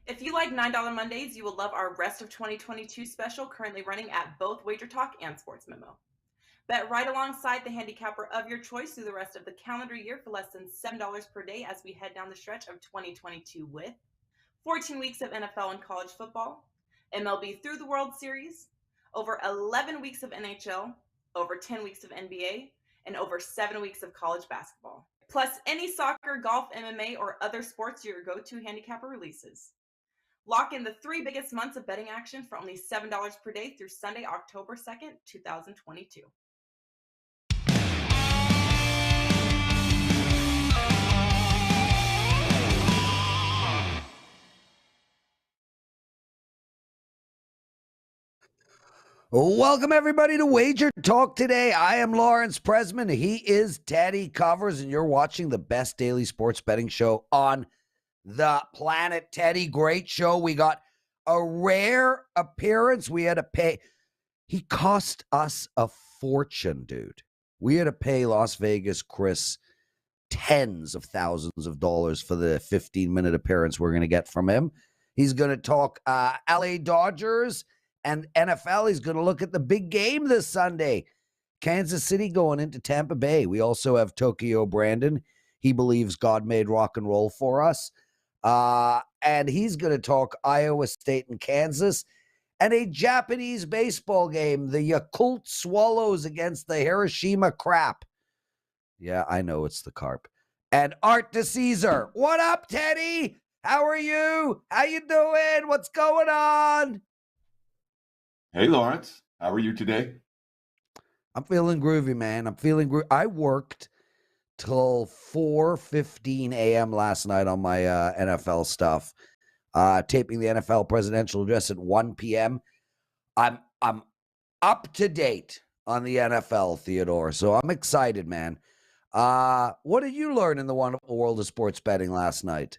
If you like $9 Mondays, you will love our Rest of 2022 special currently running at both WagerTalk and Sports Memo. Bet right alongside the handicapper of your choice through the rest of the calendar year for less than $7 per day as we head down the stretch of 2022 with 14 weeks of NFL and college football, MLB through the World Series, over 11 weeks of NHL, over 10 weeks of NBA, and over 7 weeks of college basketball. Plus any soccer, golf, MMA, or other sports your go-to handicapper releases. Lock in the 3 biggest months of betting action for only $7 per day through Sunday, October 2nd, 2022. Welcome, everybody, to Wager Talk Today. I am Lawrence Presman. He is Teddy Covers, and you're watching the best daily sports betting show on the planet. Teddy, great show. We got a rare appearance. We had to pay. He cost us a fortune, dude. We had to pay Las Vegas Cris tens of thousands of dollars for the 15-minute appearance we're going to get from him. He's going to talk LA Dodgers and NFL. He's going to look at the big game this Sunday. Kansas City going into Tampa Bay. We also have Tokyo Brandon. He believes God made rock and roll for us. And he's going to talk Iowa State and Kansas and a Japanese baseball game, the Yakult Swallows against the Hiroshima Crap. Yeah, I know it's the Carp. And Art Dicesare. What up, Teddy? How are you? How you doing? What's going on? Hey, Lawrence. How are you today? I'm feeling groovy, man. I'm feeling groovy. I worked till 4:15 a.m. last night on my NFL stuff, taping the NFL presidential address at 1 p.m. I'm up to date on the NFL, Theodore, so I'm excited, man. What did you learn in the wonderful world of sports betting last night?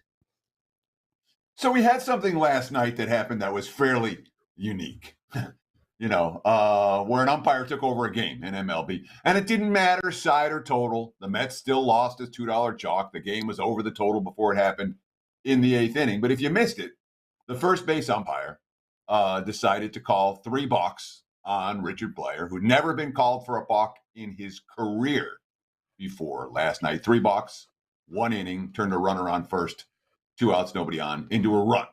So we had something last night that happened that was fairly unique. Where an umpire took over a game in MLB. And it didn't matter side or total. The Mets still lost as $2 chalk. The game was over the total before it happened in the 8th inning. But if you missed it, the first base umpire decided to call 3 balks on Richard Blair, who'd never been called for a balk in his career before last night. 3 balks, 1 inning, turned a runner on first, 2 outs, nobody on, into a run.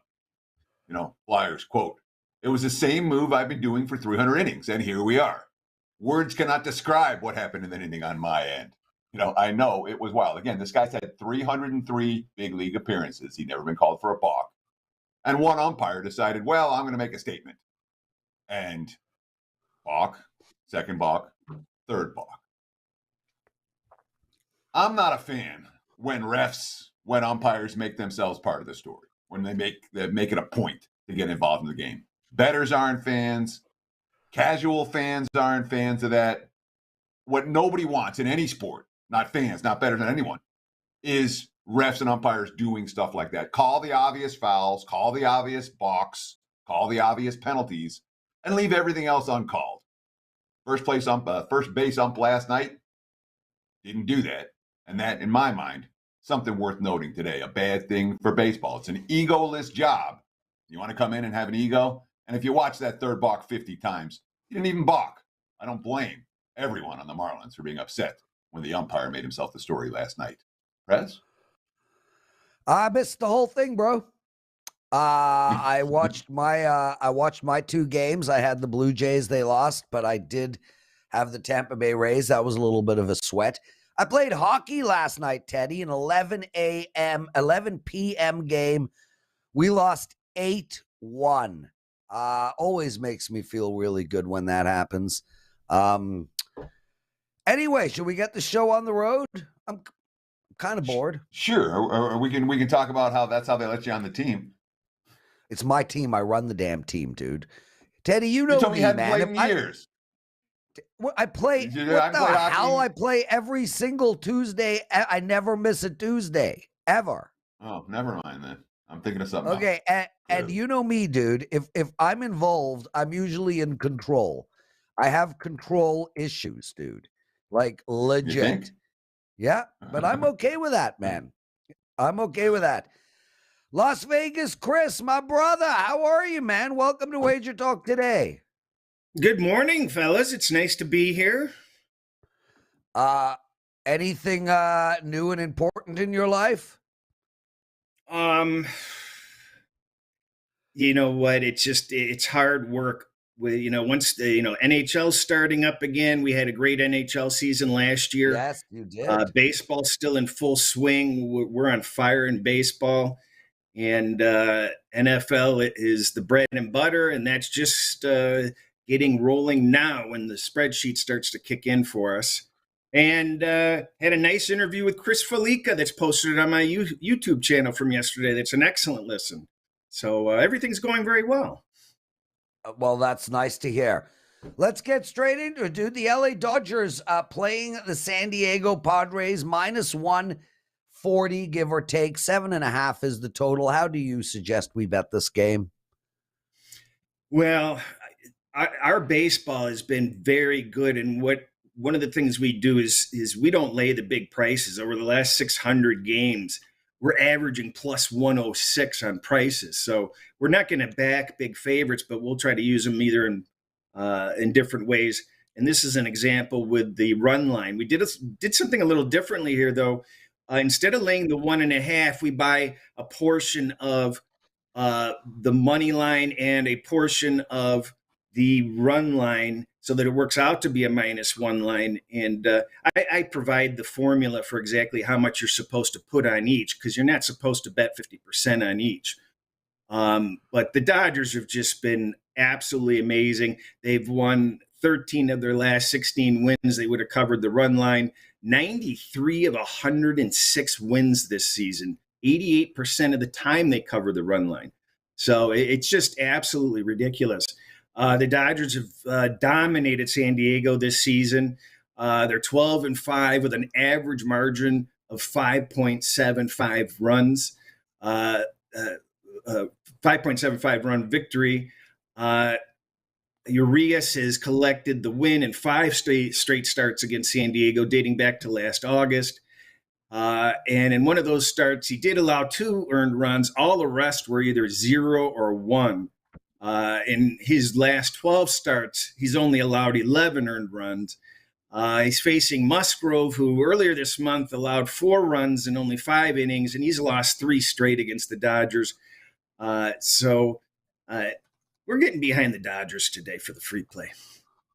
Blair's quote, "It was the same move I've been doing for 300 innings, and here we are. Words cannot describe what happened in that inning on my end." I know it was wild. Again, this guy's had 303 big league appearances. He'd never been called for a balk. And one umpire decided, well, I'm going to make a statement. And balk, second balk, third balk. I'm not a fan when umpires make themselves part of the story, when they make it a point to get involved in the game. Bettors aren't fans. Casual fans aren't fans of that. What nobody wants in any sport, not fans, not bettors, not anyone, is refs and umpires doing stuff like that. Call the obvious fouls, call the obvious balks, call the obvious penalties, and leave everything else uncalled. First base ump last night didn't do that. And that, in my mind, something worth noting today. A bad thing for baseball. It's an egoless job. You want to come in and have an ego? And if you watch that third balk 50 times, he didn't even balk. I don't blame everyone on the Marlins for being upset when the umpire made himself the story last night. Prez? I missed the whole thing, bro. I watched my 2 games. I had the Blue Jays. They lost, but I did have the Tampa Bay Rays. That was a little bit of a sweat. I played hockey last night, Teddy, an 11 p.m. game. We lost 8-1. Always makes me feel really good when that happens. Anyway, should we get the show on the road? I'm kind of bored. Sure. Or we can talk about how that's how they let you on the team. It's my team. I run the damn team, dude. Teddy, you know you told me, me, man. Played in years. I play. What the hell? I play every single Tuesday. I never miss a Tuesday ever. Oh, never mind then. I'm thinking of something. Okay, and you know me, dude. If I'm involved, I'm usually in control. I have control issues, dude. Like legit. Yeah, but I'm okay with that, man. I'm okay with that. Las Vegas Cris, my brother, how are you, man? Welcome to Wager Talk Today. Good morning, fellas. It's nice to be here. Anything new and important in your life? You know what? It's hard work with, once the, NHL's starting up again. We had a great NHL season last year. Yes, you did. Baseball's still in full swing. We're on fire in baseball. And NFL is the bread and butter, and that's just getting rolling now when the spreadsheet starts to kick in for us. And had a nice interview with Chris Felica that's posted on my YouTube channel from yesterday. That's an excellent listen. So everything's going very well. Well, that's nice to hear. Let's get straight into it, dude. The LA Dodgers playing the San Diego Padres, -140, give or take. 7.5 is the total. How do you suggest we bet this game? Well, our baseball has been very good, and one of the things we do is we don't lay the big prices. Over the last 600 games, we're averaging plus 106 on prices. So we're not going to back big favorites, but we'll try to use them either in different ways. And this is an example with the run line. We did something a little differently here, though. Instead of laying the 1.5, we buy a portion of the money line and a portion of the run line so that it works out to be a -1 line. And I provide the formula for exactly how much you're supposed to put on each, because you're not supposed to bet 50% on each. But the Dodgers have just been absolutely amazing. They've won 13 of their last 16 wins. They would have covered the run line. 93 of 106 wins this season. 88% of the time they cover the run line. So it's just absolutely ridiculous. The Dodgers have dominated San Diego this season. They're 12-5 with an average margin of 5.75 runs, 5.75 run victory. Urias has collected the win in 5 straight starts against San Diego, dating back to last August. And in one of those starts, he did allow 2 earned runs. All the rest were either 0 or 1. In his last 12 starts, he's only allowed 11 earned runs. He's facing Musgrove, who earlier this month allowed 4 runs in only 5 innings, and he's lost 3 straight against the Dodgers. So we're getting behind the Dodgers today for the free play.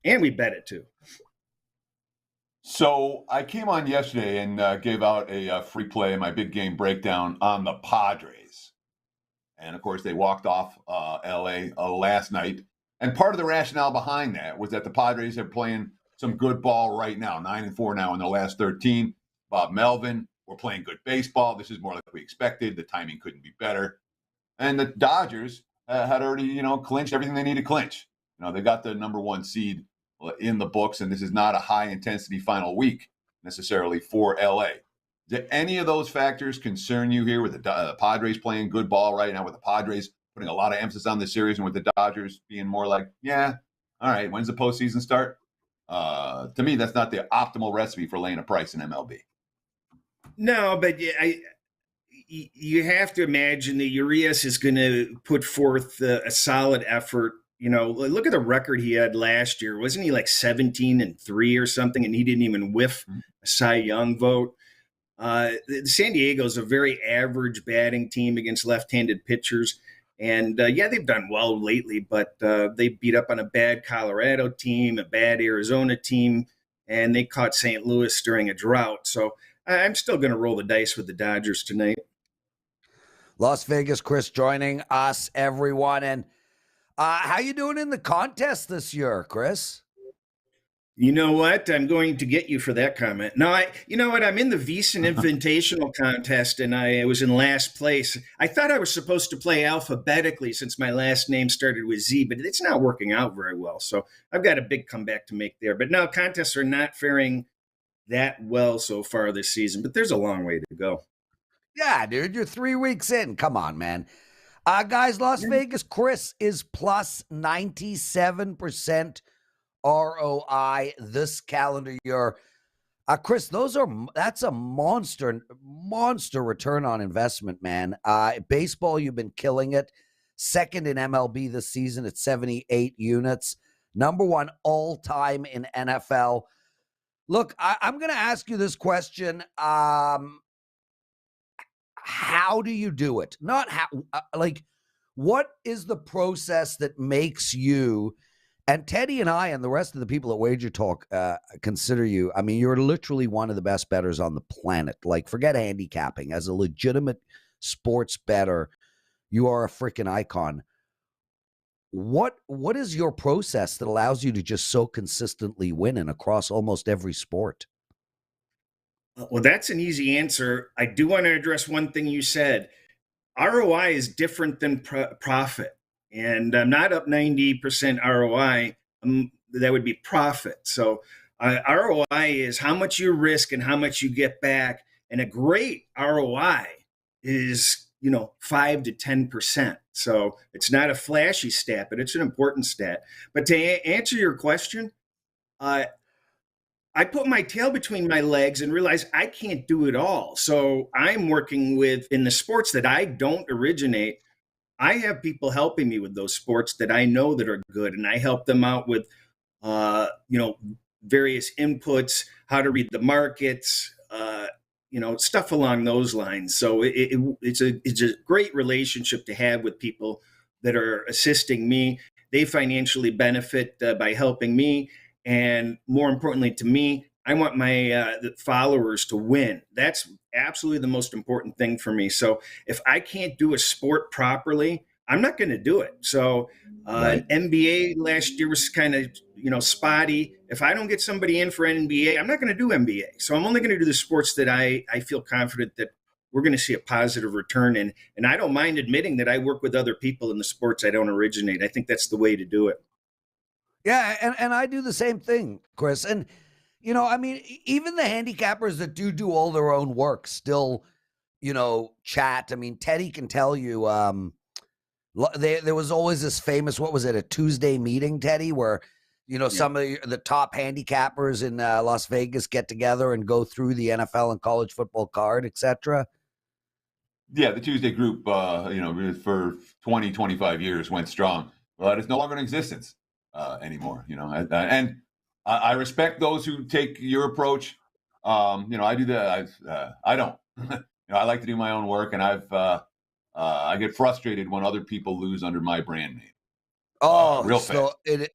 And we bet it too. So I came on yesterday and gave out a free play in my big game breakdown on the Padres. And, of course, they walked off L.A. Last night. And part of the rationale behind that was that the Padres are playing some good ball right now, 9-4 now in their last 13. Bob Melvin, we're playing good baseball. This is more like we expected. The timing couldn't be better. And the Dodgers had already, clinched everything they need to clinch. They got the number 1 seed in the books, and this is not a high-intensity final week necessarily for L.A. Do any of those factors concern you here with the Padres playing good ball right now, with the Padres putting a lot of emphasis on this series, and with the Dodgers being more like, yeah, all right, when's the postseason start? To me, that's not the optimal recipe for laying a price in MLB. No, but you have to imagine that Urias is going to put forth a solid effort. Look at the record he had last year. Wasn't he like 17-3 or something? And he didn't even whiff a Cy Young vote. San Diego is a very average batting team against left-handed pitchers. And they've done well lately, but they beat up on a bad Colorado team, a bad Arizona team, and they caught St. Louis during a drought. So I'm still going to roll the dice with the Dodgers tonight. Las Vegas Cris joining us, everyone. And how you doing in the contest this year, Chris? You know what? I'm going to get you for that comment. No, you know what? I'm in the VEASAN Invitational contest, and I was in last place. I thought I was supposed to play alphabetically since my last name started with Z, but it's not working out very well. So I've got a big comeback to make there. But no, contests are not faring that well so far this season, but there's a long way to go. Yeah, dude, you're 3 weeks in. Come on, man. Guys, Las Vegas Cris is plus 97% ROI this calendar year. Chris, that's a monster return on investment, man. Baseball, you've been killing it. Second in MLB this season at 78 units. Number one all time in NFL. Look, I'm going to ask you this question. How do you do it? Not how, what is the process that makes you, and Teddy and I and the rest of the people at WagerTalk consider you, I mean, you're literally one of the best bettors on the planet. Like, forget handicapping. As a legitimate sports bettor, you are a freaking icon. What is your process that allows you to just so consistently win and across almost every sport? Well, that's an easy answer. I do want to address one thing you said. ROI is different than profit. And I'm not up 90% ROI. That would be profit. So ROI is how much you risk and how much you get back. And a great ROI is, 5 to 10%. So it's not a flashy stat, but it's an important stat. But to answer your question, I put my tail between my legs and realized I can't do it all. So I'm working in the sports that I don't originate. I have people helping me with those sports that I know that are good, and I help them out with, various inputs, how to read the markets, stuff along those lines. So it's a great relationship to have with people that are assisting me. They financially benefit by helping me. And more importantly to me, I want my followers to win. That's absolutely the most important thing for me. So if I can't do a sport properly, I'm not going to do it. So Right. NBA last year was kind of, spotty. If I don't get somebody in for NBA, I'm not going to do NBA. So I'm only going to do the sports that I feel confident that we're going to see a positive return in. And I don't mind admitting that I work with other people in the sports I don't originate. I think that's the way to do it. Yeah, and I do the same thing, Chris. And, I mean, even the handicappers that do all their own work still, chat. I mean, Teddy can tell you, there was always this famous, what was it, a Tuesday meeting, Teddy, where, some of the top handicappers in Las Vegas get together and go through the NFL and college football card, etc. Yeah, the Tuesday group, for 20, 25 years went strong, but it's no longer in existence anymore. And I respect those who take your approach. I do that. I don't. I like to do my own work, and I get frustrated when other people lose under my brand name. Oh, real so fast.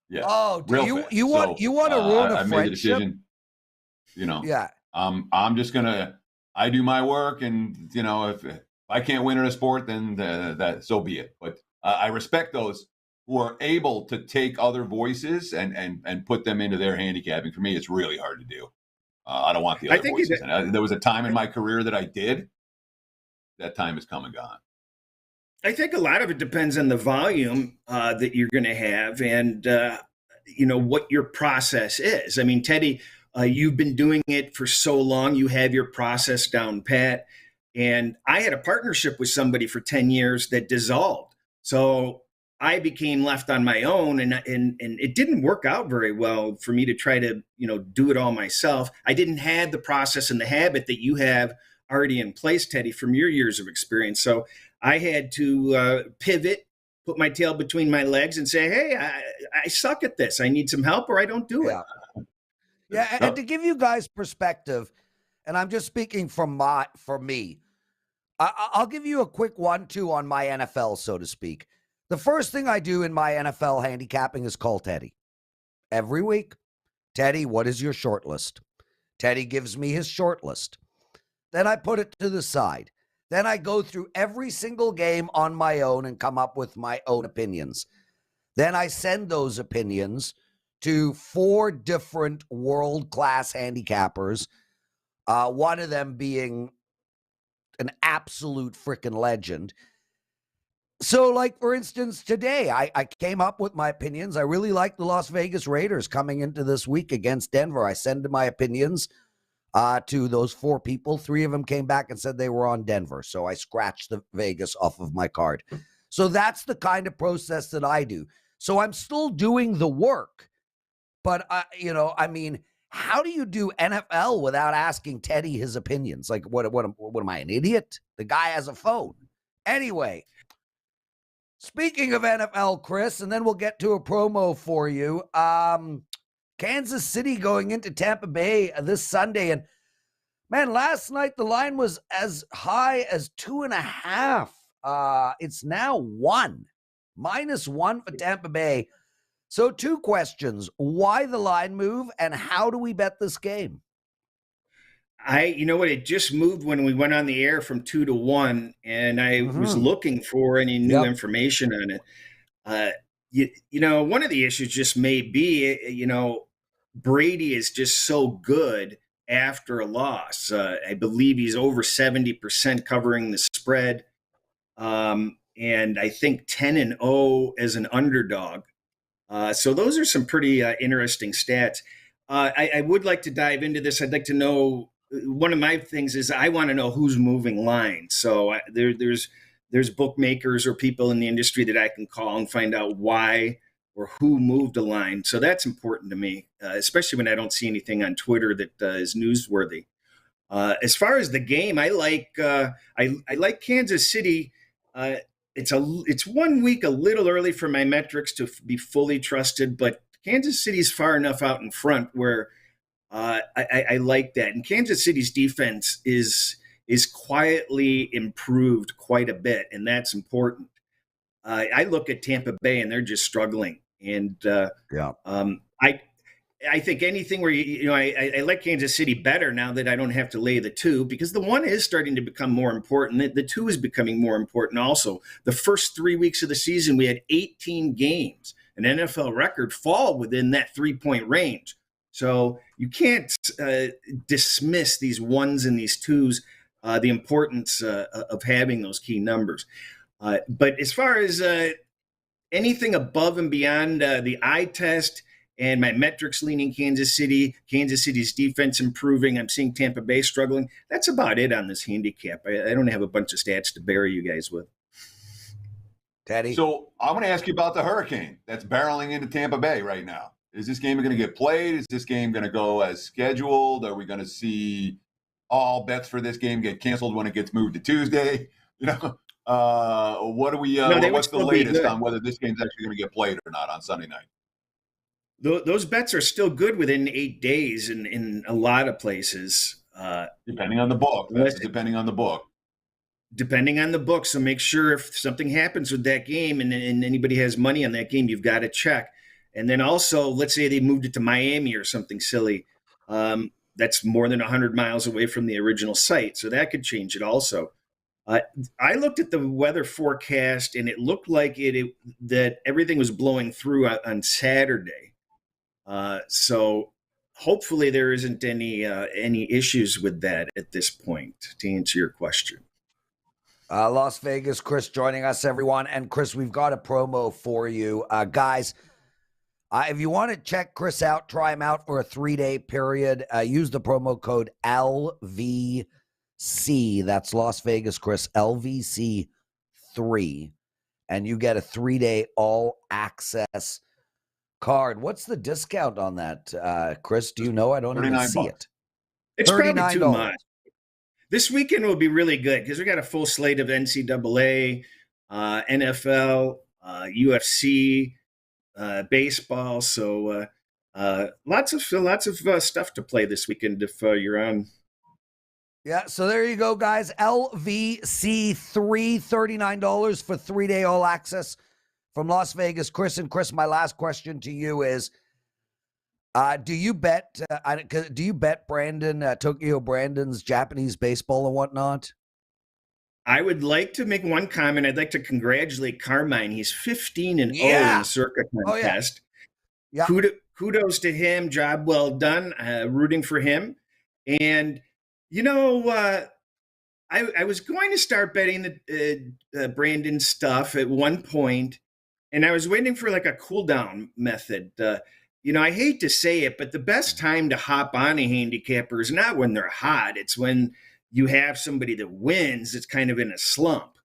Yeah. Oh, do real you fast. you want So, you want to ruin a I made the friendship? decision. Yeah. I'm just gonna. I do my work, and if I can't win in a sport, then that so be it. But I respect those who are able to take other voices and put them into their handicapping. For me, it's really hard to do. I don't want the other voices. And there was a time in my career that I did. That time has come and gone. I think a lot of it depends on the volume that you're going to have and, what your process is. I mean, Teddy, you've been doing it for so long. You have your process down pat. And I had a partnership with somebody for 10 years that dissolved. So I became left on my own, and it didn't work out very well for me to try to, do it all myself. I didn't have the process and the habit that you have already in place, Teddy, from your years of experience. So I had to pivot, put my tail between my legs and say, hey, I suck at this. I need some help or I don't do it. Yeah. And to give you guys perspective, and I'm just speaking for me, I'll give you a quick 1-2 on my NFL, so to speak. The first thing I do in my NFL handicapping is call Teddy. Every week, Teddy, what is your short list? Teddy gives me his short list. Then I put it to the side. Then I go through every single game on my own and come up with my own opinions. Then I send those opinions to 4 different world-class handicappers, one of them being an absolute freaking legend. So, like, for instance, today, I came up with my opinions. I really like the Las Vegas Raiders coming into this week against Denver. I send my opinions to those 4 people. 3 of them came back and said they were on Denver. So I scratched the Vegas off of my card. So that's the kind of process that I do. So I'm still doing the work. But, how do you do NFL without asking Teddy his opinions? Like, what am I, an idiot? The guy has a phone. Anyway, speaking of NFL, Chris, and then we'll get to a promo for you. Kansas City going into Tampa Bay this Sunday. And man, last night the line was as high as 2.5. It's now -1 for Tampa Bay. So 2 questions. Why the line move, and how do we bet this game? You know what? It just moved when we went on the air from 2 to 1, and I was looking for any new information on it. One of the issues just may be, Brady is just so good after a loss. I believe he's over 70% covering the spread, and I think 10-0 as an underdog. So those are some pretty interesting stats. I would like to dive into this. I'd like to know, one of my things is I want to know who's moving lines. So there's bookmakers or people in the industry that I can call and find out why or who moved a line. So that's important to me, especially when I don't see anything on Twitter that is newsworthy. As far as the game, I like Kansas City. It's 1 week a little early for my metrics to be fully trusted, but Kansas City's far enough out in front where I like that. And Kansas City's defense is quietly improved quite a bit, and that's important. I look at Tampa Bay, and they're just struggling. And I think anything where I like Kansas City better now that I don't have to lay the 2, because the 1 is starting to become more important. The 2 is becoming more important also. The first 3 weeks of the season, we had 18 games, an NFL record, fall within that 3-point range. So you can't dismiss these 1s and these 2s, the importance of having those key numbers. But as far as anything above and beyond the eye test and my metrics leaning Kansas City's defense improving, I'm seeing Tampa Bay struggling, that's about it on this handicap. I don't have a bunch of stats to bury you guys with. Teddy? So I'm going to ask you about the hurricane that's barreling into Tampa Bay right now. Is this game going to get played? Is this game going to go as scheduled? Are we going to see all bets for this game get canceled when it gets moved to Tuesday? What do we? What's the latest on whether this game's actually going to get played or not on Sunday night? Those bets are still good within 8 days in a lot of places. Depending on the book. Depending on the book. Depending on the book. So make sure if something happens with that game and anybody has money on that game, you've got to check. And then also, let's say they moved it to Miami or something silly. That's more than 100 miles away from the original site. So that could change it also. I looked at the weather forecast, and it looked like that everything was blowing through on Saturday. So hopefully there isn't any issues with that at this point, to answer your question. Las Vegas Cris joining us, everyone. And Chris, we've got a promo for you. Guys, if you want to check Chris out, try him out for a 3-day period, use the promo code LVC. That's Las Vegas Cris, LVC3. And you get a 3-day all access card. What's the discount on that, Chris? Do you know? I don't even see it. It's probably too much. This weekend will be really good because we got a full slate of NCAA, NFL, UFC, baseball. So lots of stuff to play this weekend if you're on. Yeah, so there you go, guys. LVC3, $39 for 3-day all access from Las Vegas Cris. And Chris, my last question to you is, do you bet Tokyo Brandon's Japanese baseball and whatnot? I would like to make one comment. I'd like to congratulate Carmine. He's 15-0 in the circuit contest. Yeah. Kudos to him. Job well done. Rooting for him. And I was going to start betting the Brandon stuff at one point, and I was waiting for like a cool down method. I hate to say it, but the best time to hop on a handicapper is not when they're hot. It's when you have somebody that wins. It's kind of in a slump.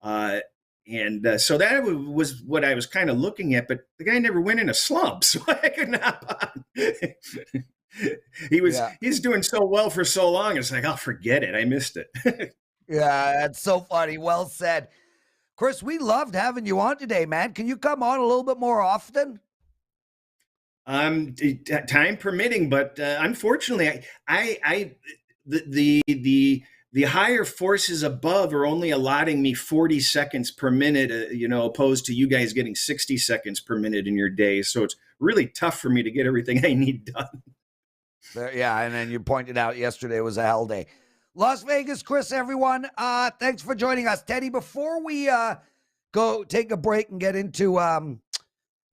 So that was what I was kind of looking at, but the guy never went in a slump, so I couldn't hop on. He's doing so well for so long. It's like, I'll forget it. I missed it. Yeah, that's so funny. Well said. Cris, we loved having you on today, man. Can you come on a little bit more often? Time permitting, but unfortunately, the higher forces above are only allotting me 40 seconds per minute, opposed to you guys getting 60 seconds per minute in your day. So it's really tough for me to get everything I need done. Yeah, and then you pointed out yesterday was a hell day. Las Vegas Cris, everyone. Thanks for joining us. Teddy, before we go take a break and get into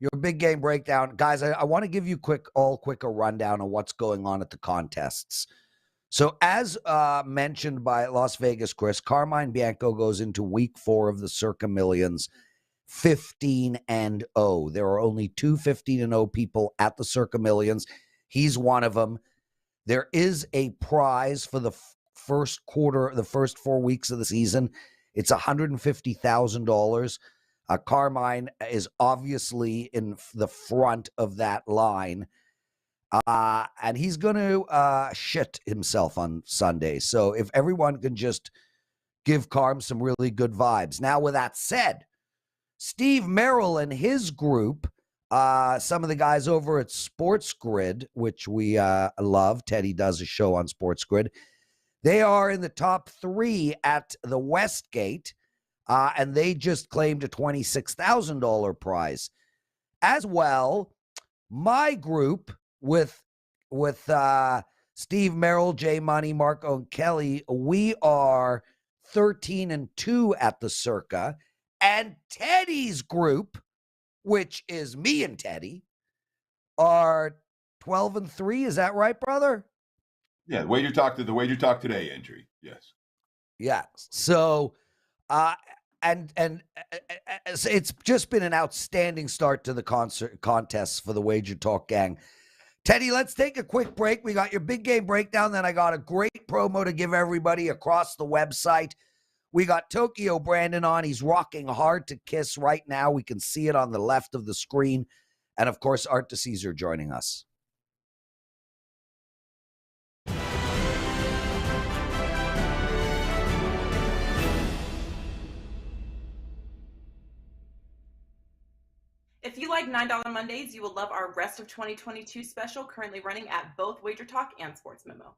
your big game breakdown, guys, I want to give you a rundown of what's going on at the contests. So as mentioned by Las Vegas Cris, Carmine Bianco goes into week 4 of the Circa Millions 15-0. There are only 2 15-0 people at the Circa Millions. He's one of them. There is a prize for the first 4 weeks of the season. It's $150,000. Carmine is obviously in the front of that line. And he's going to shit himself on Sunday. So if everyone can just give Carm some really good vibes. Now, with that said, Steve Merrill and his group, some of the guys over at Sports Grid, which we love, Teddy does a show on Sports Grid, they are in the top 3 at the Westgate, and they just claimed a $26,000 prize. As well, my group with Steve Merrill, Jay Money, Marco, and Kelly, we are 13-2 at the Circa, and Teddy's group, which is me and Teddy, are 12-3. Is that right, brother? Yeah, the WagerTalk Today entry. Yes. Yeah. So, it's just been an outstanding start to the contests for the Wager Talk gang. Teddy, let's take a quick break. We got your big game breakdown. Then I got a great promo to give everybody across the website. We got Tokyo Brandon on. He's rocking Hard to Kiss right now. We can see it on the left of the screen. And, of course, Art Dicesare joining us. If you like $9 Mondays, you will love our Rest of 2022 special currently running at both WagerTalk and Sports Memo.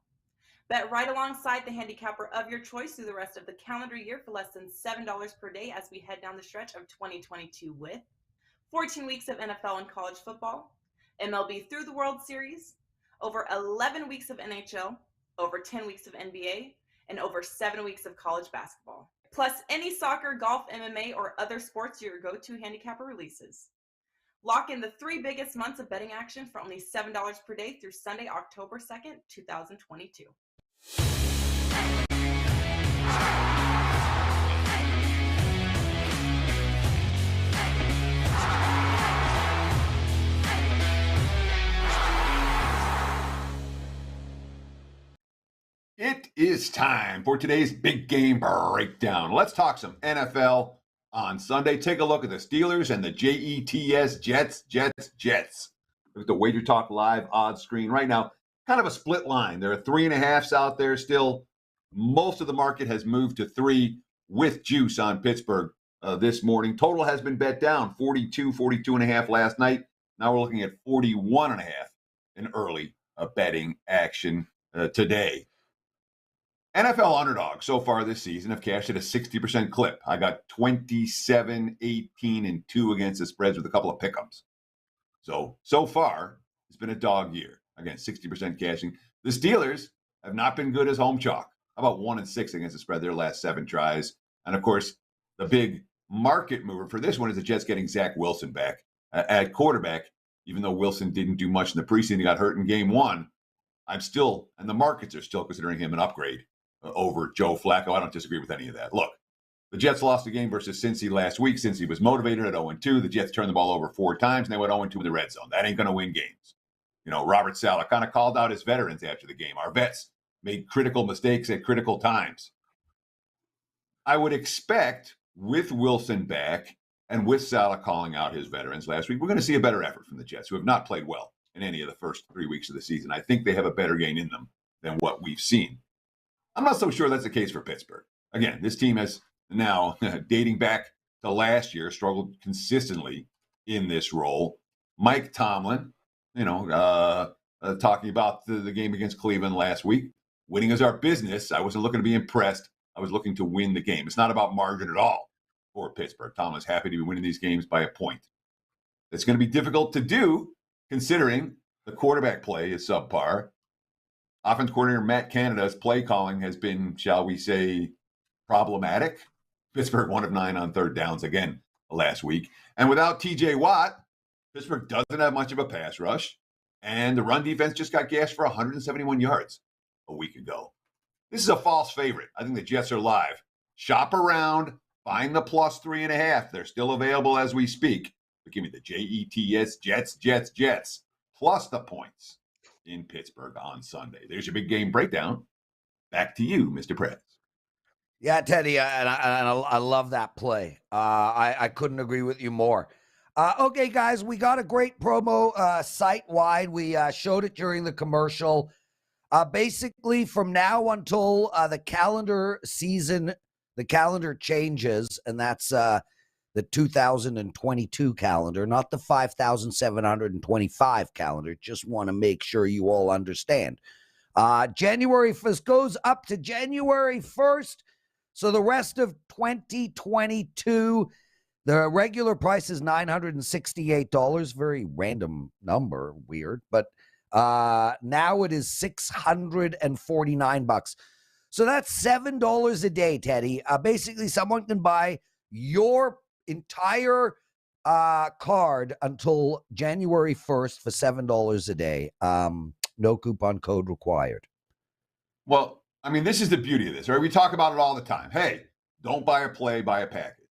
Bet right alongside the handicapper of your choice through the rest of the calendar year for less than $7 per day as we head down the stretch of 2022 with 14 weeks of NFL and college football, MLB through the World Series, over 11 weeks of NHL, over 10 weeks of NBA, and over 7 weeks of college basketball. Plus any soccer, golf, MMA, or other sports your go-to handicapper releases. Lock in the 3 biggest months of betting action for only $7 per day through Sunday, October 2nd, 2022. It is time for today's big game breakdown. Let's talk some NFL on Sunday. Take a look at the Steelers and the Jets. Look at the Wager Talk Live odds screen right now. Kind of a split line. There are 3.5s out there still. Most of the market has moved to 3 with juice on Pittsburgh this morning. Total has been bet down 42.5 last night. Now we're looking at 41.5 in early betting action today. NFL underdogs so far this season have cashed at a 60% clip. I got 27, 18, and 2 against the spreads with a couple of pick'ems. So far, it's been a dog year. Again, 60% cashing. The Steelers have not been good as home chalk. How about 1 and 6 against the spread their last 7 tries? And of course, the big market mover for this one is the Jets getting Zach Wilson back at quarterback. Even though Wilson didn't do much in the preseason, he got hurt in game 1. And the markets are still considering him an upgrade over Joe Flacco. I don't disagree with any of that. Look, the Jets lost a game versus Cincy last week. Cincy was motivated at 0-2. The Jets turned the ball over 4 times, and they went 0-2 in the red zone. That ain't going to win games. Robert Saleh kind of called out his veterans after the game. Our vets made critical mistakes at critical times. I would expect, with Wilson back and with Saleh calling out his veterans last week, we're going to see a better effort from the Jets, who have not played well in any of the first 3 weeks of the season. I think they have a better game in them than what we've seen. I'm not so sure that's the case for Pittsburgh. Again, this team has now, dating back to last year, struggled consistently in this role. Mike Tomlin, talking about the game against Cleveland last week. Winning is our business. I wasn't looking to be impressed. I was looking to win the game. It's not about margin at all for Pittsburgh. Tomlin's happy to be winning these games by a point. It's going to be difficult to do considering the quarterback play is subpar. Offense coordinator Matt Canada's play calling has been, shall we say, problematic. Pittsburgh 1 of 9 on third downs again last week. And without TJ Watt, Pittsburgh doesn't have much of a pass rush. And the run defense just got gashed for 171 yards a week ago. This is a false favorite. I think the Jets are live. Shop around, find the +3.5. They're still available as we speak. But give me the Jets, Jets, plus the points in Pittsburgh on Sunday. There's your big game breakdown. Back to you, Mr. Prez. Yeah, Teddy, and I love that play. I couldn't agree with you more. Okay, guys, we got a great promo site-wide. We showed it during the commercial. Basically, from now until the calendar season, the calendar changes, and that's the 2022 calendar, not the 5,725 calendar. Just want to make sure you all understand. January 1st goes up to January 1st. So the rest of 2022, the regular price is $968. Very random number, weird, but now it is $649. So that's $7 a day, Teddy. Basically, someone can buy your entire card until January 1st for $7 a day. No coupon code required. Well, I mean, this is the beauty of this, right? We talk about it all the time. Hey, don't buy a play, buy a package.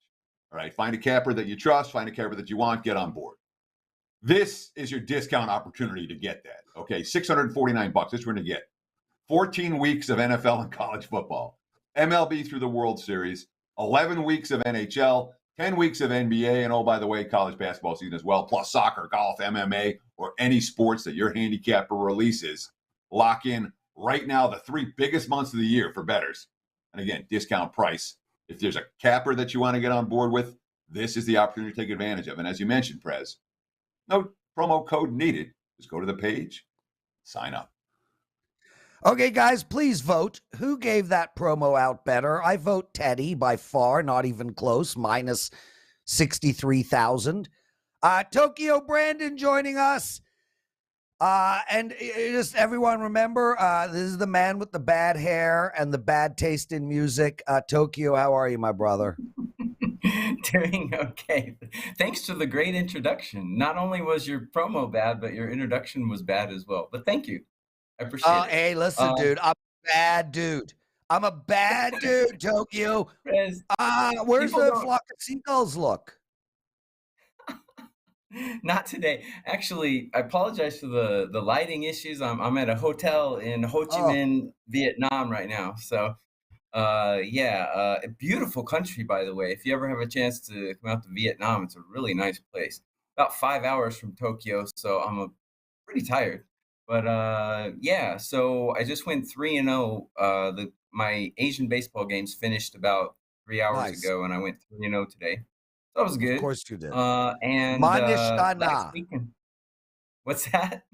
All right, find a capper that you trust, find a capper that you want, get on board. This is your discount opportunity to get that. Okay, $649. This we're going to get 14 weeks of NFL and college football, MLB through the World Series, 11 weeks of NHL, 10 weeks of NBA, and oh, by the way, college basketball season as well, plus soccer, golf, MMA, or any sports that your handicapper releases. Lock in right now the 3 biggest months of the year for bettors. And again, discount price. If there's a capper that you want to get on board with, this is the opportunity to take advantage of. And as you mentioned, Prez, no promo code needed. Just go to the page, sign up. Okay, guys, please vote. Who gave that promo out better? I vote Teddy by far, not even close, minus 63,000. Tokyo Brandon joining us. And just everyone remember, this is the man with the bad hair and the bad taste in music. Tokyo, how are you, my brother? Doing okay. Thanks for the great introduction. Not only was your promo bad, but your introduction was bad as well. But thank you. I appreciate it. Hey, listen, dude, I'm a bad dude. I'm a bad dude, Tokyo. Where's the flock of seagulls look? Not today. Actually, I apologize for the lighting issues. I'm at a hotel in Ho Chi Minh, Vietnam right now. So, a beautiful country, by the way. If you ever have a chance to come out to Vietnam, it's a really nice place. About 5 hours from Tokyo, so I'm pretty tired. But so I just went 3-0. My Asian baseball games finished about 3 hours ago, and I went 3-0 today. That was good. Of course you did. And Manishtana. What's that?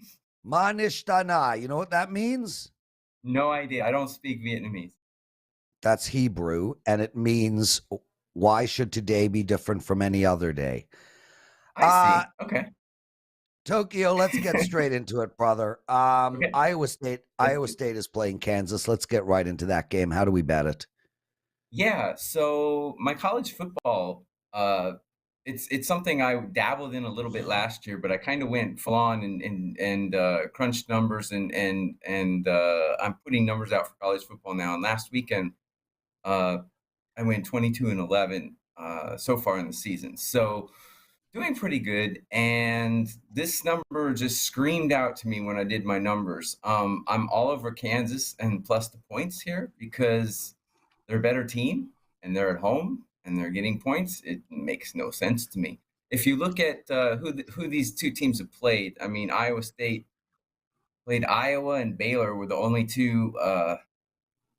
Manishtana. You know what that means? No idea. I don't speak Vietnamese. That's Hebrew, and it means, why should today be different from any other day? I see. Okay. Tokyo, let's get straight into it, brother. Okay. Iowa State is playing Kansas. Let's get right into that game. How do we bet it? Yeah, so my college football, it's something I dabbled in a little bit last year, but I kind of went full on and crunched numbers and I'm putting numbers out for college football now. And last weekend, I went 22-11 so far in the season. So doing pretty good. And this number just screamed out to me when I did my numbers. I'm all over Kansas and plus the points here because they're a better team and they're at home and they're getting points. It makes no sense to me. if you look at who these two teams have played, I mean, Iowa State played Iowa, and Baylor were the only two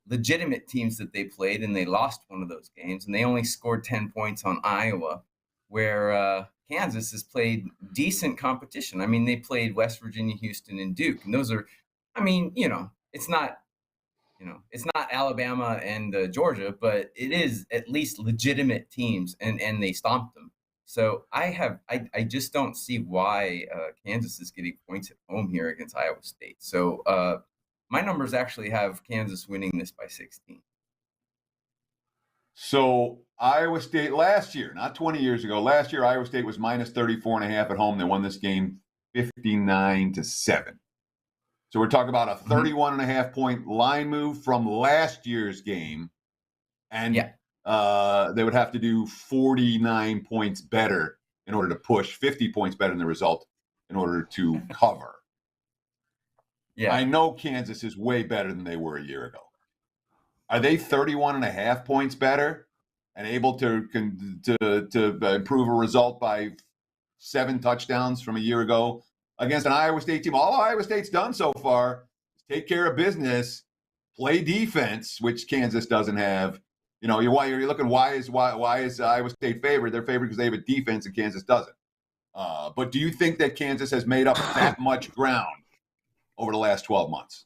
legitimate teams that they played, and they lost one of those games, and they only scored 10 points on Iowa, where Kansas has played decent competition. I mean, they played West Virginia, Houston, and Duke, and those are, I mean, it's not Alabama and Georgia, but it is at least legitimate teams, and they stomped them. So I just don't see why Kansas is getting points at home here against Iowa State. So my numbers actually have Kansas winning this by 16. So Iowa State last year, not 20 years ago, last year Iowa State was minus 34.5 at home. They won this game 59-7. So we're talking about a 31.5 point line move from last year's game. And they would have to do 49 points better in order to push, 50 points better than the result in order to cover. Yeah, I know Kansas is way better than they were a year ago. Are they 31.5 points better and able to improve a result by 7 touchdowns from a year ago against an Iowa State team? All Iowa State's done so far is take care of business, play defense, which Kansas doesn't have. You're looking why is Iowa State favored? They're favored because they have a defense and Kansas doesn't. But do you think that Kansas has made up that much ground over the last 12 months?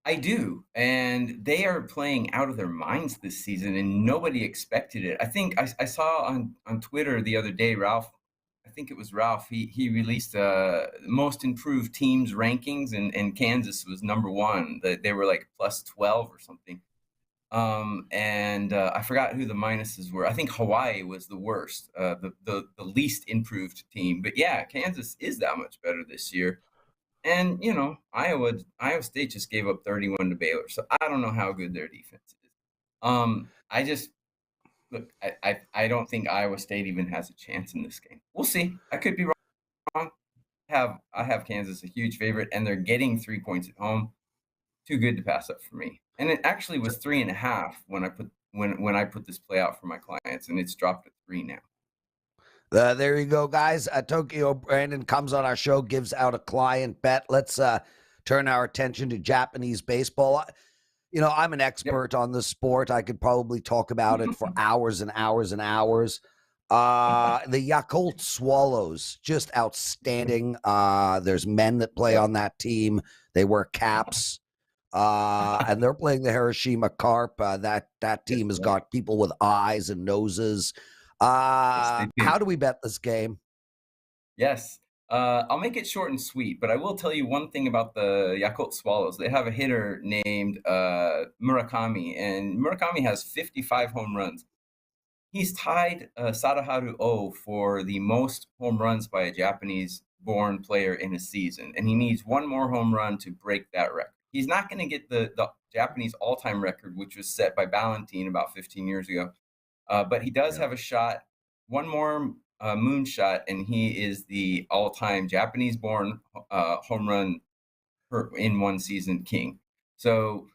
I do, and they are playing out of their minds this season, and nobody expected it. I think I saw on Twitter the other day, Ralph, I think it was Ralph, he released most improved teams rankings, and Kansas was number 1. They were like plus 12 or something. And I forgot who the minuses were. I think Hawaii was the worst, the least improved team. But yeah, Kansas is that much better this year. And, Iowa State just gave up 31 to Baylor. So I don't know how good their defense is. I don't think Iowa State even has a chance in this game. We'll see. I could be wrong. I have Kansas a huge favorite, and they're getting 3 points at home. Too good to pass up for me. And it actually was 3.5 when I put this play out for my clients, and it's dropped to 3 now. There you go, guys. Tokyo Brandon comes on our show, gives out a client bet. Let's turn our attention to Japanese baseball. I'm an expert on the sport. I could probably talk about it for hours and hours and hours. The Yakult Swallows, just outstanding. There's men that play on that team. They wear caps. And they're playing the Hiroshima Carp. That team has got people with eyes and noses. How do we bet this game? Yes. I'll make it short and sweet, but I will tell you one thing about the Yakult Swallows. They have a hitter named Murakami, and Murakami has 55 home runs. He's tied Sadaharu O for the most home runs by a Japanese-born player in a season, and he needs one more home run to break that record. He's not going to get the Japanese all-time record, which was set by Ballantine about 15 years ago. But he does have a shot, one more moonshot, and he is the all-time Japanese-born home run in one season king. So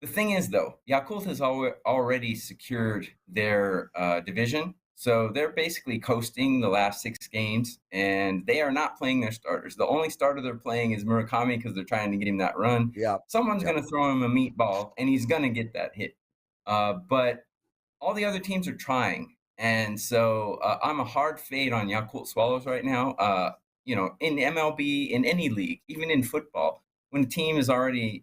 the thing is, though, Yakult has already secured their division. So they're basically coasting the last 6 games, and they are not playing their starters. The only starter they're playing is Murakami because they're trying to get him that run. Someone's going to throw him a meatball, and he's going to get that hit. But all the other teams are trying. And so I'm a hard fade on Yakult Swallows right now. In MLB, in any league, even in football, when a team has already,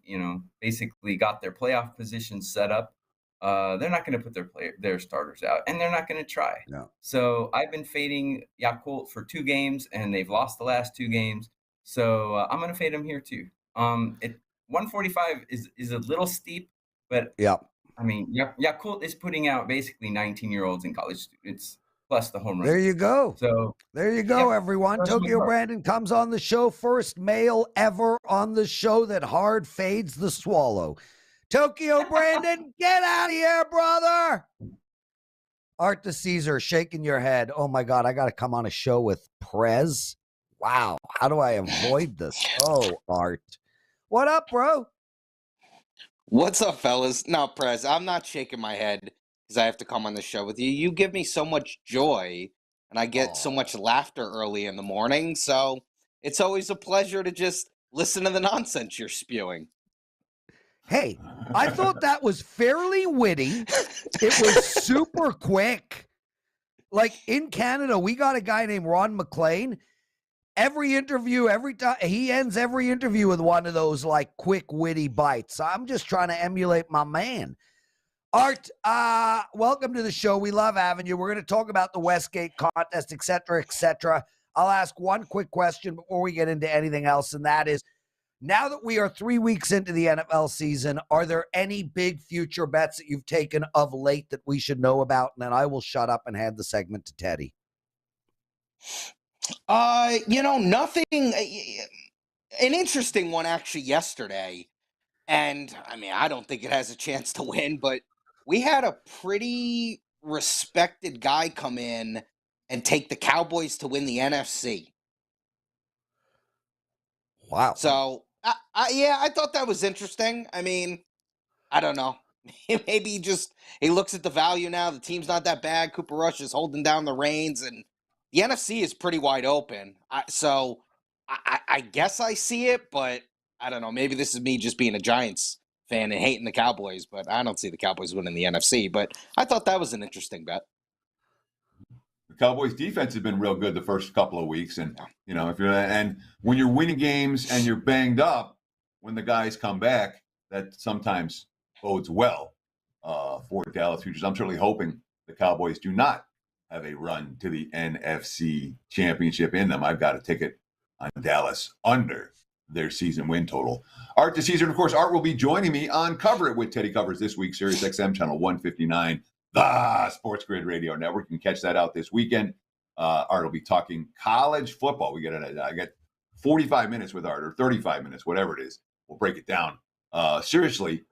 basically got their playoff position set up, they're not going to put their starters out, and they're not going to try. No. So I've been fading Yakult for 2 games, and they've lost the last 2 games. So I'm going to fade them here too. 145 is a little steep, but I mean, Yakult is putting out basically 19-year-olds in college students plus the home run. There you go. So there you go, everyone. Tokyo Brandon comes on the show, first male ever on the show that hard fades the swallow. Tokyo Brandon, get out of here, brother. Art Dicesare shaking your head. Oh my God, I got to come on a show with Prez. Wow, how do I avoid this? Oh, Art. What up, bro? What's up, fellas? No, Prez, I'm not shaking my head because I have to come on the show with you. You give me so much joy and I get so much laughter early in the morning. So it's always a pleasure to just listen to the nonsense you're spewing. Hey, I thought that was fairly witty. It was super quick. Like in Canada, we got a guy named Ron McLean. Every interview, every time he ends every interview with one of those like quick, witty bites. I'm just trying to emulate my man. Art, welcome to the show. We love having you. We're going to talk about the Westgate contest, et cetera, et cetera. I'll ask one quick question before we get into anything else, and that is, now that we are 3 weeks into the NFL season, are there any big future bets that you've taken of late that we should know about? And then I will shut up and hand the segment to Teddy. Nothing. An interesting one actually yesterday. And I mean, I don't think it has a chance to win, but we had a pretty respected guy come in and take the Cowboys to win the NFC. Wow. So, I thought that was interesting. I mean, I don't know. Maybe he looks at the value now. The team's not that bad. Cooper Rush is holding down the reins, and the NFC is pretty wide open. I guess I see it, but I don't know. Maybe this is me just being a Giants fan and hating the Cowboys, but I don't see the Cowboys winning the NFC. But I thought that was an interesting bet. The Cowboys defense has been real good the first couple of weeks. And, and when you're winning games and you're banged up, when the guys come back, that sometimes bodes well for Dallas futures. I'm certainly hoping the Cowboys do not have a run to the NFC Championship in them. I've got a ticket on Dallas under their season win total. Art Dicesare, and of course, Art will be joining me on Cover It with Teddy Covers this week, Sirius XM channel 159, the Sports Grid Radio Network. You can catch that out this weekend. Art will be talking college football. I get 45 minutes with Art, or 35 minutes, whatever it is. We'll break it down seriously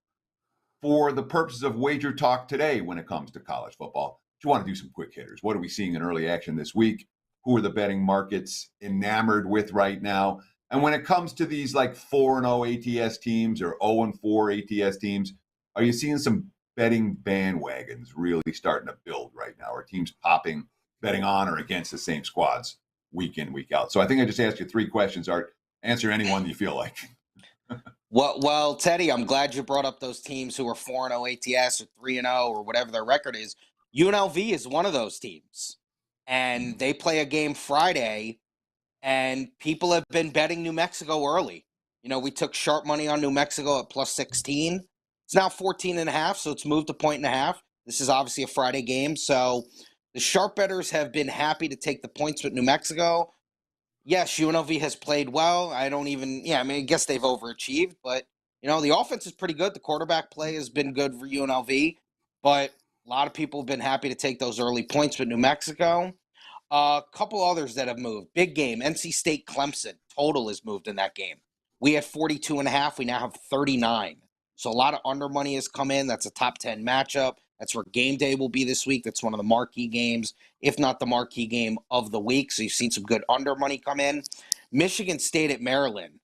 for the purposes of Wager Talk Today when it comes to college football. You want to do some quick hitters. What are we seeing in early action this week? Who are the betting markets enamored with right now? And when it comes to these like 4-0 ATS teams or 0-4 ATS teams, are you seeing some betting bandwagons really starting to build right now? Are teams popping, betting on or against the same squads week in, week out? So I think I just asked you 3 questions, Art. Answer any one you feel like. Well, Teddy, I'm glad you brought up those teams who are 4-0 ATS or 3-0 or whatever their record is. UNLV is one of those teams, and they play a game Friday, and people have been betting New Mexico early. We took sharp money on New Mexico at plus 16. It's now 14.5, so it's moved to 1.5. This is obviously a Friday game, so the sharp bettors have been happy to take the points with New Mexico. Yes, UNLV has played well. I guess they've overachieved, but, the offense is pretty good. The quarterback play has been good for UNLV, but a lot of people have been happy to take those early points with New Mexico. A couple others that have moved. Big game, NC State Clemson. Total has moved in that game. We had 42.5. We now have 39. So a lot of under money has come in. That's a top 10 matchup. That's where game day will be this week. That's one of the marquee games, if not the marquee game of the week. So you've seen some good under money come in. Michigan State at Maryland.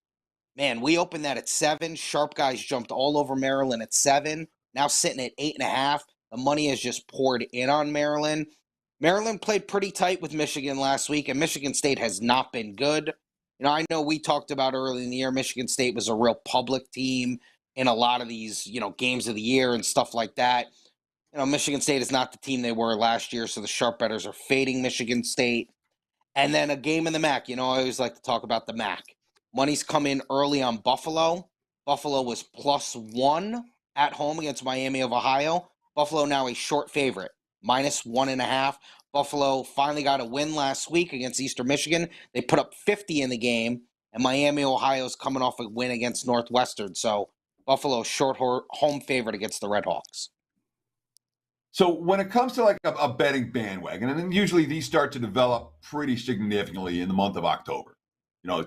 Man, we opened that at 7. Sharp guys jumped all over Maryland at 7. Now sitting at 8.5. The money has just poured in on Maryland. Maryland played pretty tight with Michigan last week, and Michigan State has not been good. I know we talked about early in the year, Michigan State was a real public team in a lot of these, games of the year and stuff like that. Michigan State is not the team they were last year, so the sharp bettors are fading Michigan State. And then a game in the MAC. I always like to talk about the MAC. Money's come in early on Buffalo. Buffalo was +1 at home against Miami of Ohio. Buffalo now a short favorite, -1.5. Buffalo finally got a win last week against Eastern Michigan. They put up 50 in the game, and Miami, Ohio is coming off a win against Northwestern. So Buffalo short home favorite against the Red Hawks. So when it comes to like a betting bandwagon, and then usually these start to develop pretty significantly in the month of October.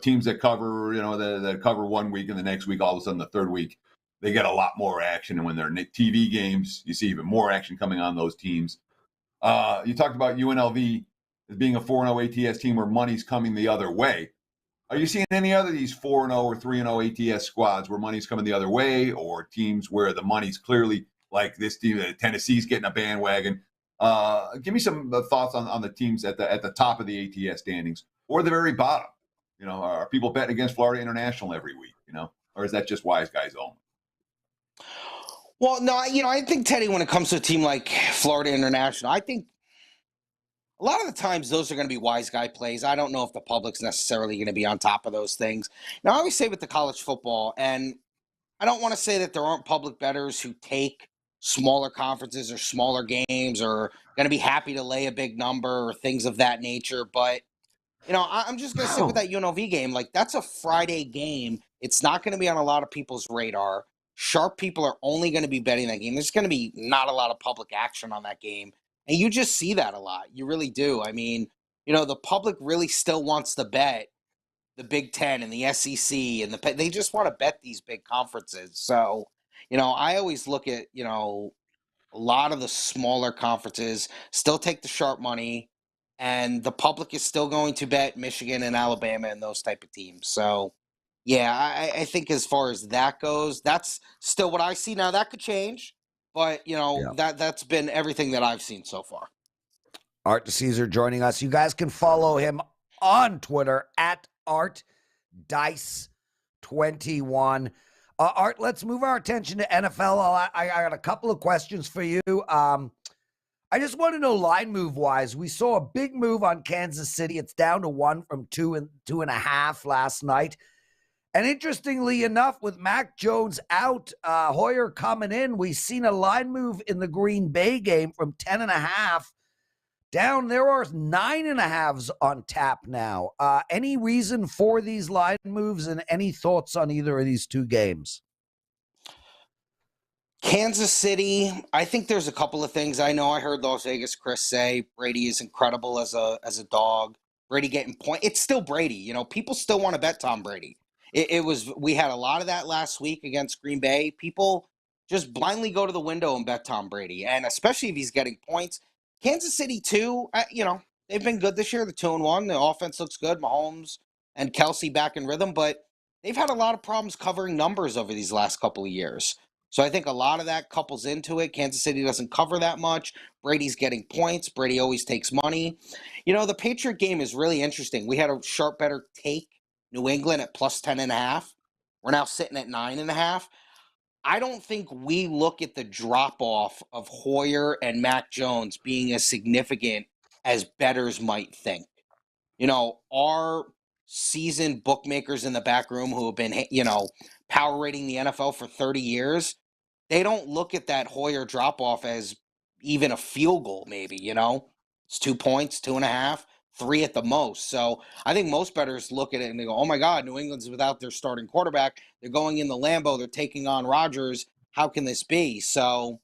Teams that cover, that cover 1 week and the next week, all of a sudden the third week, they get a lot more action. And when they're TV games, you see even more action coming on those teams. You talked about UNLV as being a 4-0 ATS team where money's coming the other way. Are you seeing any other of these 4-0 or 3-0 ATS squads where money's coming the other way, or teams where the money's clearly like this team, Tennessee's getting a bandwagon? Give me some thoughts on the teams at the top of the ATS standings or the very bottom. Are people betting against Florida International every week? Or is that just wise guys only? Well, no, I think, Teddy, when it comes to a team like Florida International, I think a lot of the times those are going to be wise guy plays. I don't know if the public's necessarily going to be on top of those things. Now, I always say with the college football, and I don't want to say that there aren't public bettors who take smaller conferences or smaller games or going to be happy to lay a big number or things of that nature. But, I'm just going to stick with that UNLV game. Like, that's a Friday game. It's not going to be on a lot of people's radar. Sharp people are only going to be betting that game. There's going to be not a lot of public action on that game. And you just see that a lot. You really do. I mean, the public really still wants to bet the Big Ten and the SEC and they just want to bet these big conferences. So, I always look at, a lot of the smaller conferences still take the sharp money, and the public is still going to bet Michigan and Alabama and those type of teams. So, yeah, I think as far as that goes, that's still what I see. Now, that could change, but, that's been everything that I've seen so far. Art Dicesare joining us. You guys can follow him on Twitter at ArtDice21. Art, let's move our attention to NFL. I got a couple of questions for you. I just want to know, line move wise, we saw a big move on Kansas City. It's down to 1 from 2.5 last night. And interestingly enough, with Mac Jones out, Hoyer coming in, we've seen a line move in the Green Bay game from 10.5 down. There are 9.5s on tap now. Any reason for these line moves, and any thoughts on either of these two games? Kansas City, I think there's a couple of things. I know I heard Vegas Cris say Brady is incredible as a dog. Brady getting points. It's still Brady. People still want to bet Tom Brady. We had a lot of that last week against Green Bay. People just blindly go to the window and bet Tom Brady, and especially if he's getting points. Kansas City, too, they've been good this year. They're 2-1. The offense looks good. Mahomes and Kelsey back in rhythm, but they've had a lot of problems covering numbers over these last couple of years. So I think a lot of that couples into it. Kansas City doesn't cover that much. Brady's getting points. Brady always takes money. The Patriot game is really interesting. We had a sharp better take New England at plus 10.5. We're now sitting at 9.5. I don't think we look at the drop-off of Hoyer and Mac Jones being as significant as bettors might think. Our seasoned bookmakers in the back room who have been, power rating the NFL for 30 years, they don't look at that Hoyer drop-off as even a field goal, maybe, It's 2 points, 2.5, 3 at the most. So I think most bettors look at it and they go, oh, my God, New England's without their starting quarterback. They're going in the Lambeau. They're taking on Rodgers. How can this be? So,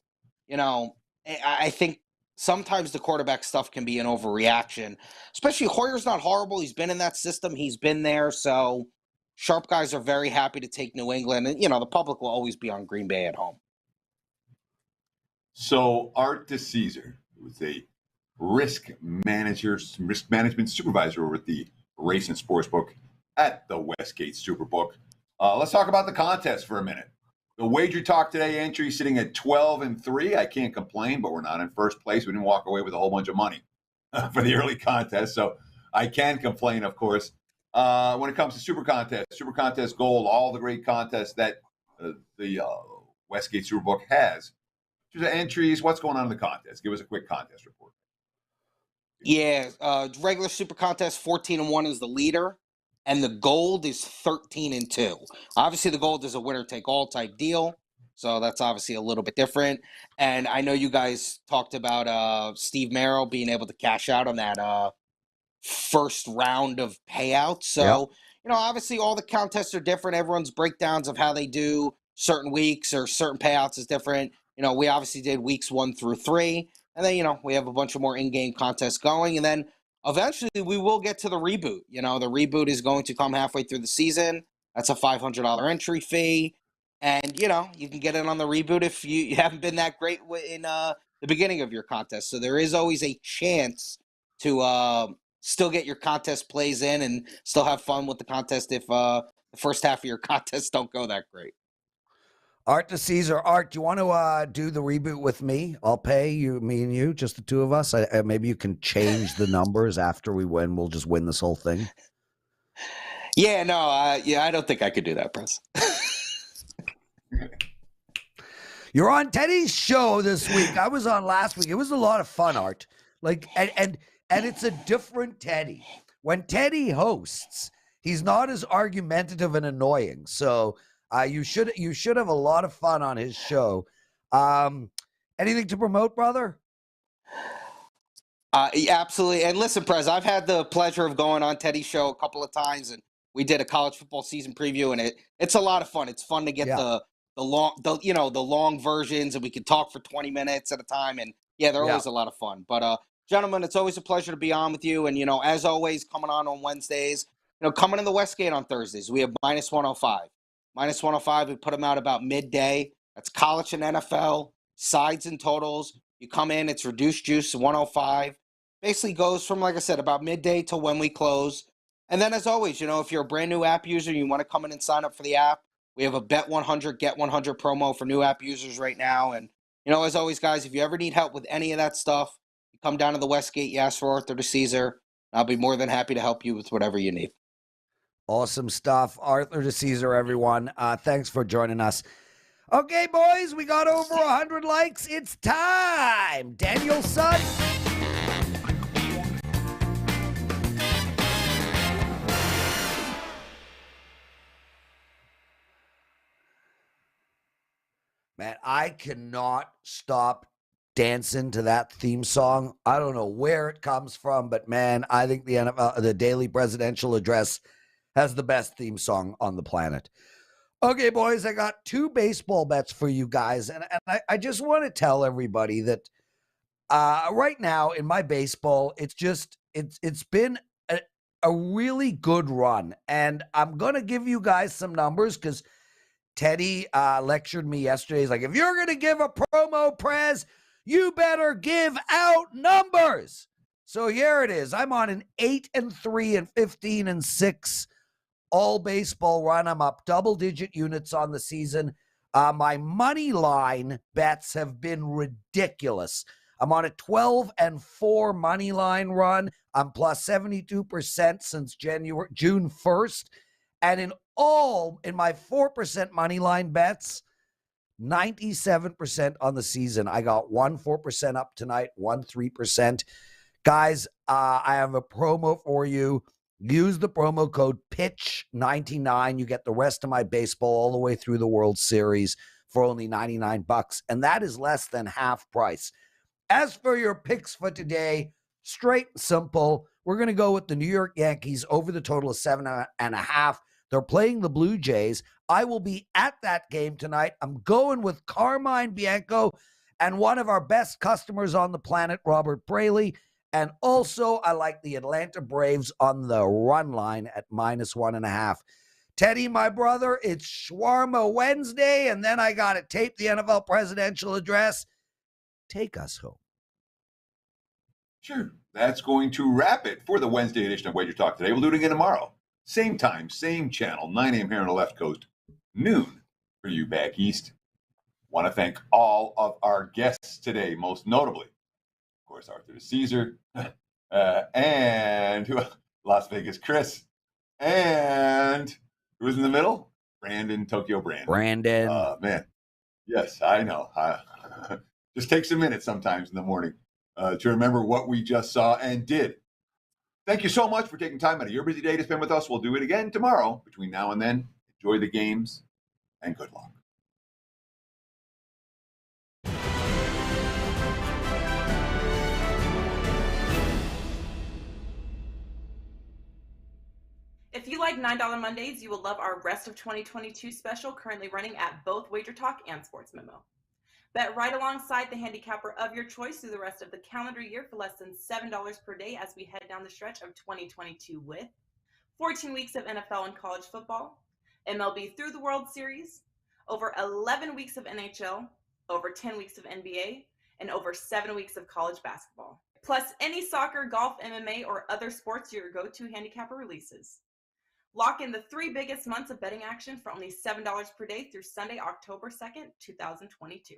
I think sometimes the quarterback stuff can be an overreaction, especially Hoyer's not horrible. He's been in that system. He's been there. So sharp guys are very happy to take New England. And, the public will always be on Green Bay at home. So Art Dicesare, who is a risk management supervisor over at the Race and Sportsbook at the Westgate Superbook. Let's talk about the contest for a minute. The WagerTalk Today entry sitting at 12-3. I can't complain, but we're not in first place. We didn't walk away with a whole bunch of money for the early contest, so I can complain, of course. When it comes to Super Contest Gold, all the great contests that the Westgate Superbook has. Entries, what's going on in the contest? Give us a quick contest report. Yeah, regular Super Contest, 14-1 is the leader, and the gold is 13-2. Obviously, the gold is a winner-take-all type deal, so that's obviously a little bit different. And I know you guys talked about Steve Merrill being able to cash out on that first round of payouts. So, obviously, all the contests are different. Everyone's breakdowns of how they do certain weeks or certain payouts is different. We obviously did weeks 1 through 3. And then, we have a bunch of more in-game contests going. And then eventually we will get to the reboot. The reboot is going to come halfway through the season. That's a $500 entry fee. And, you can get in on the reboot if you haven't been that great in the beginning of your contest. So there is always a chance to still get your contest plays in and still have fun with the contest if the first half of your contests don't go that great. Art Dicesare. Art, do you want to do the reboot with me? I'll pay you, me and you, just the two of us. Maybe you can change the numbers after we win. We'll just win this whole thing. Yeah, no, I don't think I could do that, Prez. You're on Teddy's show this week. I was on last week. It was a lot of fun, Art. Like, and it's a different Teddy. When Teddy hosts, he's not as argumentative and annoying. So you should have a lot of fun on his show. Anything to promote, brother? Yeah, absolutely. And listen, Prez, I've had the pleasure of going on Teddy's show a couple of times, and we did a college football season preview, and it's a lot of fun. It's fun to get the long versions, and we can talk for 20 minutes at a time. And yeah, they're always a lot of fun. But gentlemen, it's always a pleasure to be on with you. And as always, coming on Wednesdays, coming in the Westgate on Thursdays, we have minus 105. Minus 105, we put them out about midday. That's college and NFL, sides and totals. You come in, it's reduced juice, 105. Basically goes from, like I said, about midday till when we close. And then as always, if you're a brand new app user, you want to come in and sign up for the app, we have a Bet 100, Get 100 promo for new app users right now. And, as always, guys, if you ever need help with any of that stuff, you come down to the Westgate, you ask for Arthur Dicesare. I'll be more than happy to help you with whatever you need. Awesome stuff. Arthur Dicesare, everyone. Thanks for joining us. Okay, boys, we got over 100 likes. It's time. Daniel's son. Man, I cannot stop dancing to that theme song. I don't know where it comes from, but man, I think the NFL, the daily presidential address has the best theme song on the planet. Okay, boys, I got two baseball bets for you guys, and I just want to tell everybody that right now in my baseball, it's been a really good run, and I'm gonna give you guys some numbers because Teddy lectured me yesterday. He's like, if you're going to give a promo, Prez, you better give out numbers. So here it is. I'm on an 8-3 and 15-6 all baseball run. I'm up double-digit units on the season. My money line bets have been ridiculous. I'm on a 12-4 money line run. I'm plus 72% since June 1st. And in my 4% money line bets, 97% on the season. I got 4% up tonight, 3%. Guys, I have a promo for you. Use the promo code PITCH99. You get the rest of my baseball all the way through the World Series for only $99. And that is less than half price. As for your picks for today, straight and simple. We're going to go with the New York Yankees over the total of 7.5. They're playing the Blue Jays. I will be at that game tonight. I'm going with Carmine Bianco and one of our best customers on the planet, Robert Braley. And also, I like the Atlanta Braves on the run line at minus 1.5. Teddy, my brother, it's Shawarma Wednesday, and then I got to tape the NFL presidential address. Take us home. Sure. That's going to wrap it for the Wednesday edition of Wager Talk Today. We'll do it again tomorrow. Same time, same channel, 9 a.m. here on the left coast, noon for you back east. Want to thank all of our guests today, most notably, of course, Arthur Dicesare, and Las Vegas Cris, and who was in the middle? Tokyo Brandon. Man, yes, I know. Just takes a minute sometimes in the morning to remember what we just saw and did. Thank you so much for taking time out of your busy day to spend with us. We'll do it again tomorrow. Between now and then, enjoy the games and good luck. If you like $9 Mondays, you will love our Rest of 2022 special currently running at both WagerTalk and Sports Memo. Bet right alongside the handicapper of your choice through the rest of the calendar year for less than $7 per day as we head down the stretch of 2022 with 14 weeks of NFL and college football, MLB through the World Series, over 11 weeks of NHL, over 10 weeks of NBA, and over 7 weeks of college basketball. Plus any soccer, golf, MMA, or other sports your go-to handicapper releases. Lock in the 3 biggest months of betting action for only $7 per day through Sunday, October 2nd, 2022.